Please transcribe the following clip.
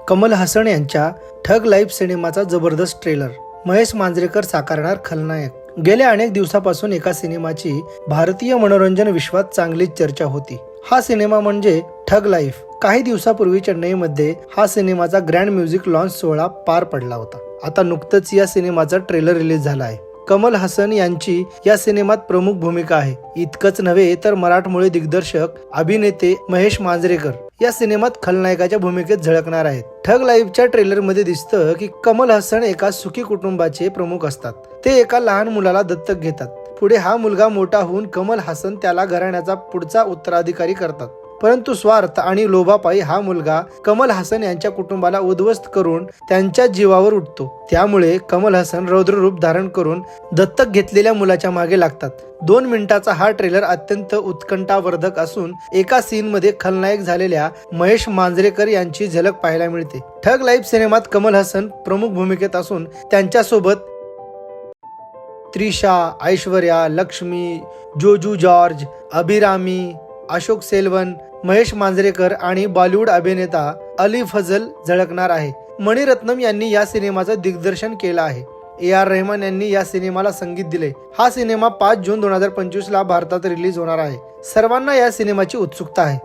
कमल हसन यांच्या ठग लाईफ सिनेमाचा जबरदस्त ट्रेलर. महेश मांजरेकर साकारणार खलनायक. गेल्या अनेक दिवसापासून एका सिनेमाची भारतीय मनोरंजन विश्वात चांगलीच चर्चा होती. हा सिनेमा म्हणजे ठग लाईफ. काही दिवसापूर्वी चेन्नईमध्ये हा सिनेमाचा ग्रँड म्युझिक लॉन्च सोहळा पार पडला होता. आता नुकतंच या सिनेमाचा ट्रेलर रिलीज झाला आहे. कमल हसन यांची या सिनेमात प्रमुख भूमिका आहे. इतकंच नव्हे तर मराठमोळे दिग्दर्शक अभिनेते महेश मांजरेकर या सिनेमात खलनायकाच्या भूमिकेत झळकणार आहेत. ठग लाईफच्या ट्रेलर मध्ये दिसतं की कमल हसन एका सुखी कुटुंबाचे प्रमुख असतात. ते एका लहान मुलाला दत्तक घेतात. पुढे हा मुलगा मोठा होऊन कमल हसन त्याला घराण्याचा पुढचा उत्तराधिकारी करतात. परंतु स्वार्थ आणि लोभापायी हा मुलगा कमल हसन यांच्या कुटुंबाला उद्ध्वस्त करून त्यांच्या जीवावर उठतो. त्यामुळे कमल हसन रौद्ररूप धारण करून दत्तक घेतलेल्या मुलाच्या मागे लागतात. 2 मिनिटाचा हा ट्रेलर अत्यंत उत्कंठावर्धक असून एका सीन मध्ये खलनायक झालेल्या महेश मांजरेकर यांची झलक पाहायला मिळते. ठग लाईफ सिनेमात कमल हसन प्रमुख भूमिकेत असून त्यांच्यासोबत त्रिशा, ऐश्वर्या, लक्ष्मी, जोजू जॉर्ज, अभिरामी, अशोक सेल्वन, महेश मांजरेकर आणि बॉलिवूड अभिनेता अली फजल झळकणार आहे. मणिरत्नम यांनी या सिनेमाचं दिग्दर्शन केलं आहे. AR रहमान यांनी या सिनेमाला संगीत दिले. हा सिनेमा 5 जून 2025 ला भारतात रिलीज होणार आहे. सर्वांना या सिनेमाची उत्सुकता आहे.